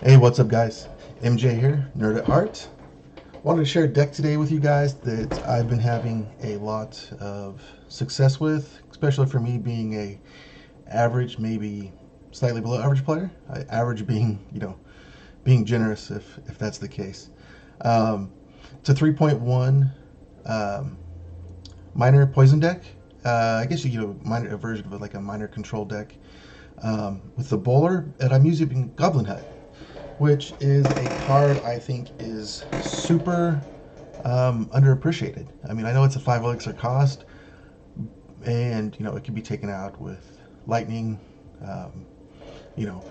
Hey, what's up, guys? MJ here, Nerd at Heart. Wanted to share a deck today with you guys that I've been having a lot of success with, especially for me being a average, maybe slightly below average player. Average being, being generous if that's the case. Um, it's a 3.1 um, minor poison deck. I guess minor a version of it, like a minor control deck with the bowler, and I'm using Goblin Hut, which is a card I think is super underappreciated. I mean, I know it's a 5 elixir cost, and it can be taken out with lightning, um, you know,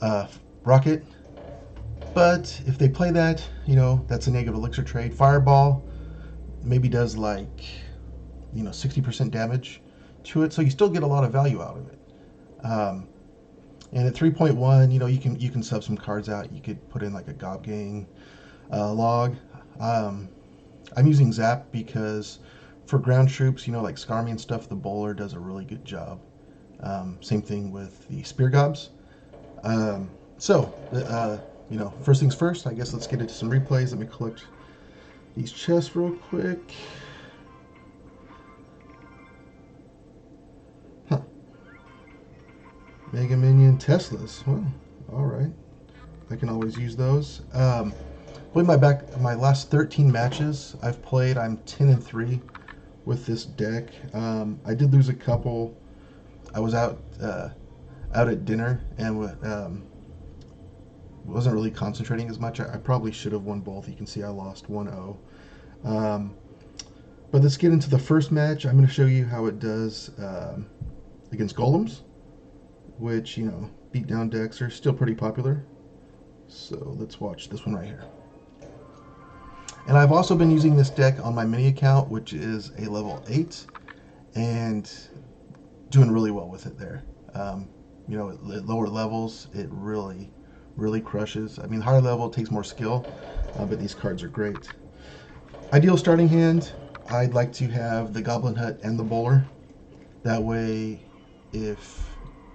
uh, rocket. But if they play that, that's a negative elixir trade. Fireball maybe does like 60% damage to it, so you still get a lot of value out of it. Um, and at 3.1, you can sub some cards out. You could put in like a Gob Gang log. Um, I'm using Zap because for ground troops, like Skarmy and stuff, the bowler does a really good job. Same thing with the Spear Gobs. Um, first things first, I guess let's get into some replays. Let me collect these chests real quick. Huh. Mega Minion Teslas. Well, all right. I can always use those. Played my last 13 matches I've played. I'm 10-3 with this deck. I did lose a couple. I was out at dinner and wasn't really concentrating as much. I probably should have won both. You can see I lost 1-0. But let's get into the first match. I'm going to show you how it does against golems, which beatdown decks are still pretty popular. So let's watch this one right here. And I've also been using this deck on my mini account, which is a level 8, and doing really well with it there. At lower levels, it really, really crushes. I mean, higher level takes more skill, but these cards are great. Ideal starting hand, I'd like to have the Goblin Hut and the Bowler. That way, if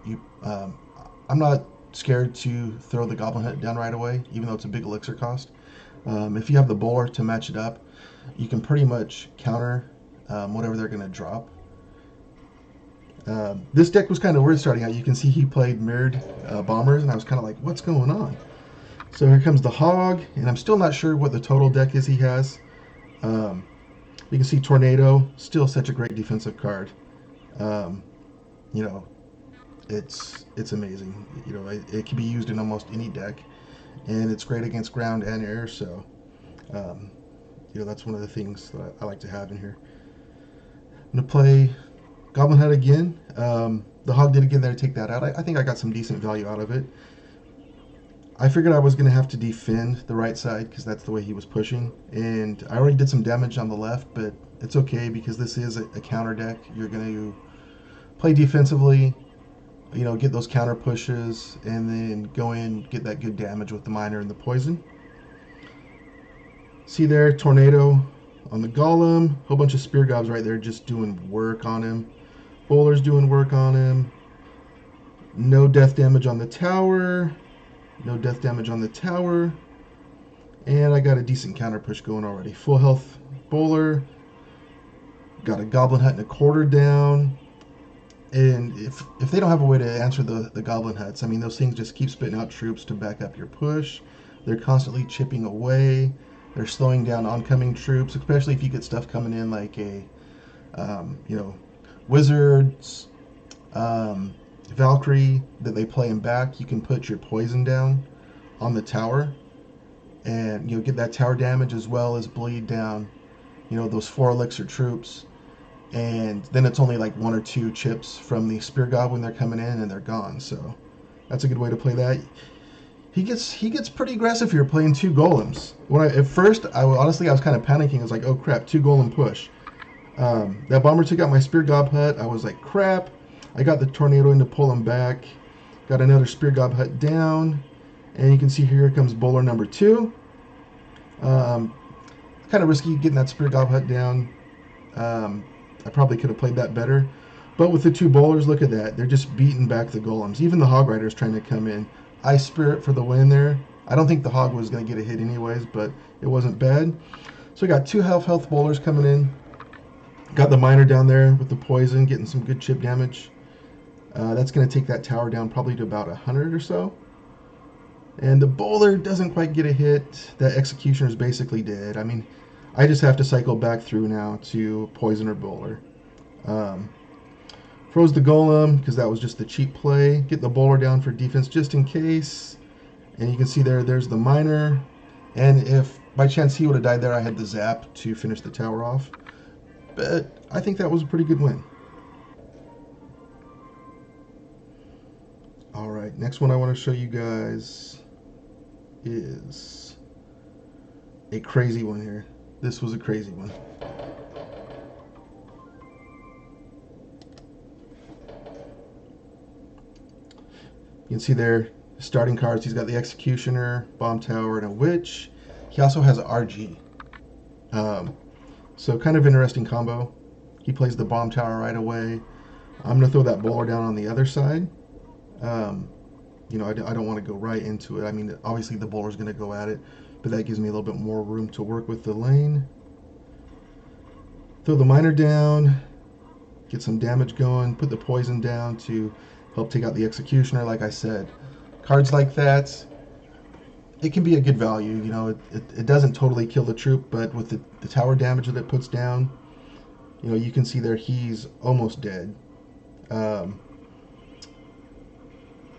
you, I'm not scared to throw the Goblin Hut down right away, even though it's a big elixir cost. If you have the Bowler to match it up, you can pretty much counter whatever they're going to drop. This deck was kind of weird starting out. You can see he played mirrored bombers, and I was kind of like, what's going on? So here comes the Hog, and I'm still not sure what the total deck is he has. You can see Tornado, still such a great defensive card. Um, you know, it's amazing. It can be used in almost any deck, and it's great against ground and air. So, um, that's one of the things that I like to have in here. I'm gonna play Goblin Head again. The Hog did again there to take that out. I think I got some decent value out of it. I figured I was going to have to defend the right side because that's the way he was pushing. And I already did some damage on the left, but it's okay because this is a counter deck. You're going to play defensively, get those counter pushes, and then go in, get that good damage with the miner and the poison. See there, Tornado on the Golem. Whole bunch of Spear Gobs right there just doing work on him. Bowler's doing work on him. No death damage on the tower. No death damage on the tower. And I got a decent counter push going already. Full health Bowler. Got a Goblin Hut and a quarter down. And if they don't have a way to answer the Goblin Huts, I mean, those things just keep spitting out troops to back up your push. They're constantly chipping away. They're slowing down oncoming troops, especially if you get stuff coming in like Wizards, Valkyrie that they play in back. You can put your poison down on the tower and get that tower damage as well as bleed down those 4 elixir troops, and then it's only like 1 or 2 chips from the Spear Goblin. They're coming in and they're gone. So that's a good way to play that. He gets pretty aggressive here playing 2 golems. At first I was kind of panicking. I was like, oh crap, 2 golem push. That bomber took out my Spear Gob Hut. I was like, crap. I got the Tornado in to pull him back. Got another Spear Gob Hut down. And you can see here comes bowler number 2. Kind of risky getting that Spear Gob Hut down. I probably could have played that better. But with the 2 bowlers, look at that. They're just beating back the golems. Even the Hog Rider is trying to come in. Ice Spirit for the win there. I don't think the Hog was going to get a hit anyways, but it wasn't bad. So we got two health bowlers coming in. Got the Miner down there with the poison, getting some good chip damage. That's going to take that tower down probably to about 100 or so. And the bowler doesn't quite get a hit. That Executioner is basically dead. I mean, I just have to cycle back through now to poison or bowler. Froze the golem because that was just the cheap play. Get the bowler down for defense just in case. And you can see there's the Miner. And if by chance he would have died there, I had the zap to finish the tower off. But I think that was a pretty good win. All right, next one I want to show you guys is a crazy one here. This was a crazy one. You can see there, starting cards, he's got the Executioner, Bomb Tower, and a Witch. He also has an RG. So kind of interesting combo. He plays the Bomb Tower right away. I'm going to throw that bowler down on the other side. You know, I don't want to go right into it. I mean, obviously the bowler's going to go at it, but that gives me a little bit more room to work with the lane. Throw the Miner down, get some damage going, put the poison down to help take out the Executioner. Like I said, cards like that, it can be a good value. You know, it doesn't totally kill the troop, but with the tower damage that it puts down, you know, you can see there he's almost dead.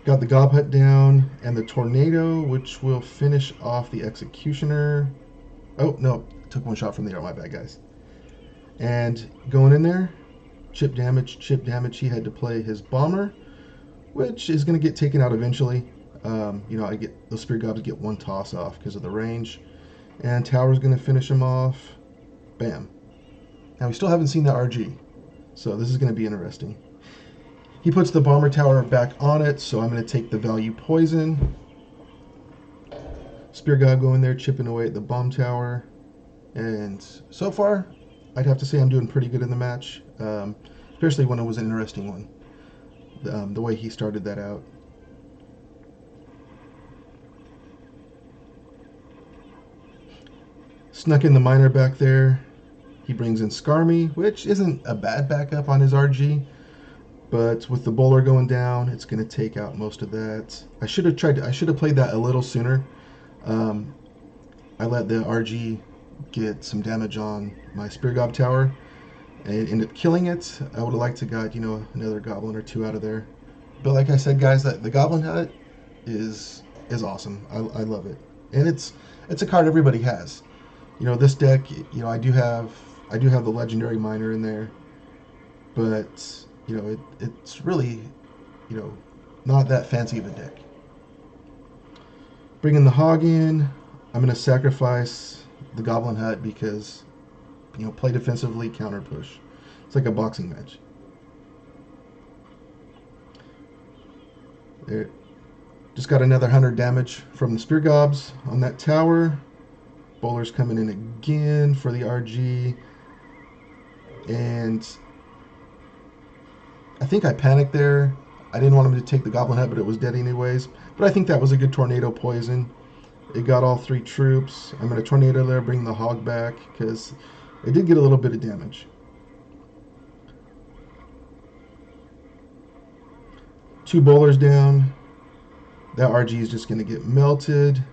Got the Gob Hut down and the Tornado, which will finish off the Executioner. Oh, no, took one shot from the air, my bad, guys. And going in there, chip damage. He had to play his Bomber, which is going to get taken out eventually. You know, those Spear Gobs get one toss off because of the range. And Tower's going to finish him off. Bam. Now, we still haven't seen the RG, so this is going to be interesting. He puts the Bomber Tower back on it, so I'm going to take the value Poison. Spear God going there, chipping away at the Bomb Tower. And so far, I'd have to say I'm doing pretty good in the match, especially when it was an interesting one, the way he started that out. Snuck in the Miner back there. He brings in Skarmy, which isn't a bad backup on his RG. But with the bowler going down, it's going to take out most of that. I should have played that a little sooner. I let the RG get some damage on my Spear Gob Tower, and it ended up killing it. I would have liked to got, you know, another Goblin or two out of there. But like I said, guys, the Goblin Hut is awesome. I love it, and it's a card everybody has. You know, this deck, you know, I do have the Legendary Miner in there, but you know, it's really, you know, not that fancy of a deck. Bringing the Hog in, I'm going to sacrifice the Goblin Hut because, you know, play defensively, counter push. It's like a boxing match. There, just got another 100 damage from the Spear Gobs on that tower. Bowler's coming in again for the RG, and I think I panicked there. I didn't want him to take the Goblin Hut, but it was dead anyways. But I think that was a good Tornado poison. It got all three troops. I'm going to Tornado there, bring the Hog back, because it did get a little bit of damage. Two bowlers down. That RG is just going to get melted.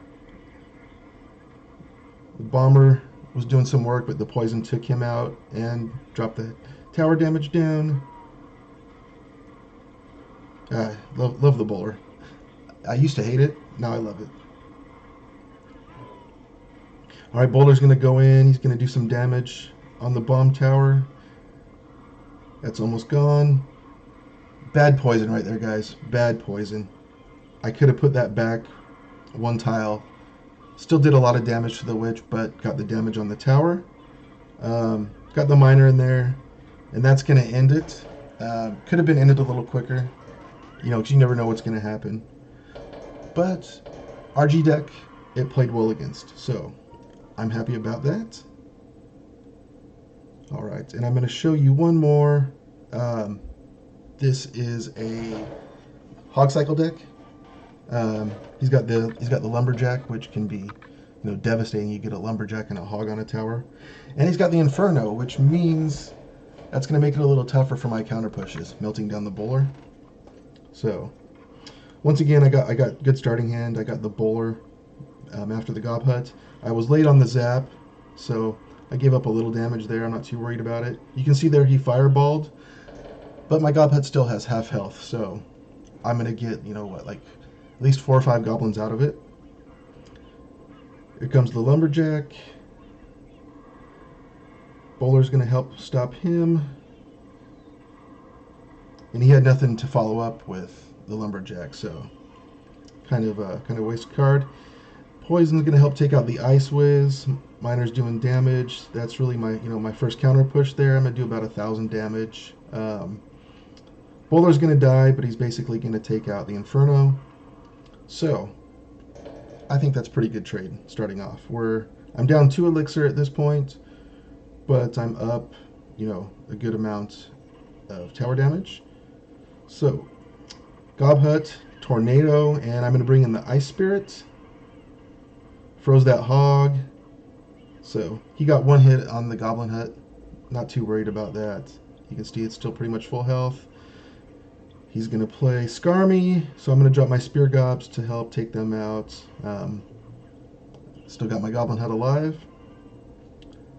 The Bomber was doing some work, but the poison took him out and dropped the tower damage down. Love the bowler. I used to hate it. Now I love it. All right, bowler's going to go in. He's going to do some damage on the bomb tower. That's almost gone. Bad poison right there, guys. Bad poison. I could have put that back one tile. Still did a lot of damage to the witch, but got the damage on the tower. Got the Miner in there, and that's going to end it. Could have been ended a little quicker, you know, because you never know what's going to happen. But RG deck, it played well against, so I'm happy about that. All right, and I'm going to show you one more. This is a Hog Cycle deck. He's got the lumberjack, which can be, devastating. You get a lumberjack and a hog on a tower, and he's got the inferno, which means that's going to make it a little tougher for my counter pushes, melting down the bowler. So once again, I got good starting hand. I got the bowler after the gob hut. I was late on the zap, so I gave up a little damage there. I'm not too worried about it. You can see there he fireballed, but my gob hut still has half health, so I'm gonna get, like at least 4 or 5 goblins out of it. Here comes the lumberjack. Bowler's gonna help stop him, and he had nothing to follow up with the lumberjack, so kind of waste card. Poison's gonna help take out the Ice Whiz. Miner's doing damage. That's really my my first counter push there. I'm gonna do about 1,000 damage. Bowler's gonna die, but he's basically gonna take out the Inferno. So I think that's pretty good trade starting off. I'm down 2 elixir at this point, but I'm up a good amount of tower damage. So Gob Hut, Tornado, and I'm gonna bring in the Ice Spirit. Froze that hog. So he got 1 hit on the Goblin Hut. Not too worried about that. You can see it's still pretty much full health. He's going to play Skarmy, so I'm going to drop my Spear Gobs to help take them out. Still got my Goblin Hut alive,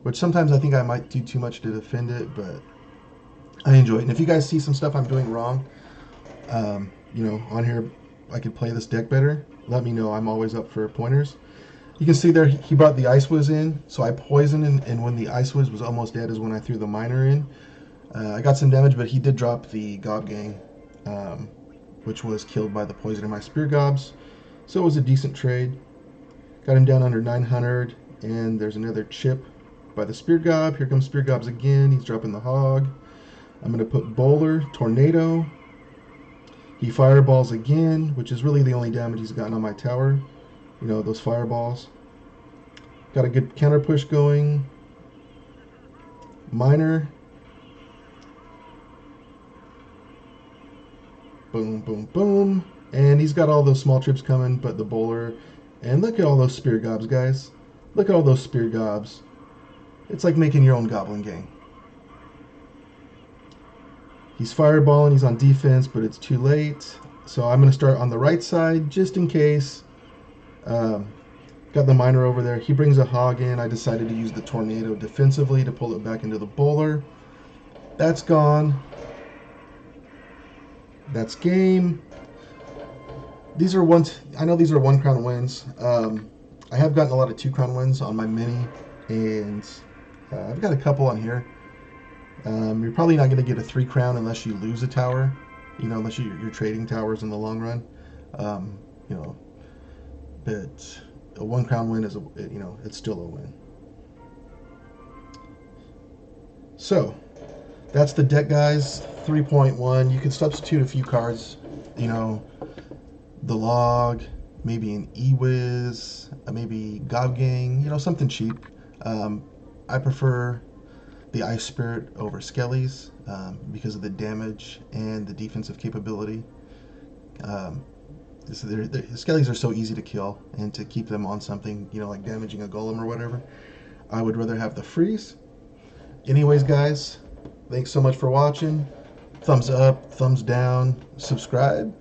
which sometimes I think I might do too much to defend it, but I enjoy it. And if you guys see some stuff I'm doing wrong, on here, I could play this deck better, let me know. I'm always up for pointers. You can see there he brought the Ice Whiz in, so I poisoned, and when the Ice Whiz was almost dead is when I threw the Miner in. I got some damage, but he did drop the Gob Gang, which was killed by the poison in my Spear Gobs. So it was a decent trade. Got him down under 900, and there's another chip by the Spear Gob. Here comes Spear Gobs again. He's dropping the hog. I'm going to put Bowler, Tornado. He fireballs again, which is really the only damage he's gotten on my tower. Those fireballs. Got a good counter push going. Miner. Boom, boom, boom. And he's got all those small trips coming, but the Bowler. And look at all those Spear Gobs, guys. Look at all those Spear Gobs. It's like making your own Goblin Gang. He's fireballing, he's on defense, but it's too late. So I'm going to start on the right side, just in case. Got the Miner over there. He brings a hog in. I decided to use the Tornado defensively to pull it back into the Bowler. That's gone. That's game. These are I know these are 1 crown wins. I have gotten a lot of 2 crown wins on my mini, and I've got a couple on here. You're probably not going to get a 3 crown unless you lose a tower, unless you're trading towers in the long run. But a 1 crown win is it's still a win. So that's the deck, guys. 3.1. You can substitute a few cards, the Log, maybe an E-Wiz, maybe Gob Gang, something cheap. I prefer the Ice Spirit over Skellies because of the damage and the defensive capability. Skellies are so easy to kill, and to keep them on something, like damaging a golem or whatever, I would rather have the freeze. Anyways, guys, thanks so much for watching. Thumbs up, thumbs down, subscribe.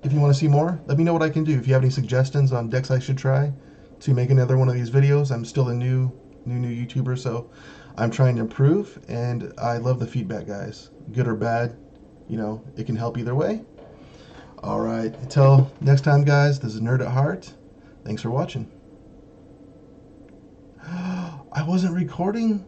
If you want to see more, let me know what I can do. If you have any suggestions on decks I should try to make another one of these videos, I'm still a new YouTuber, so I'm trying to improve, and I love the feedback, guys. Good or bad, it can help either way. Alright, until next time, guys, this is NerdAtHeart. Thanks for watching. I wasn't recording?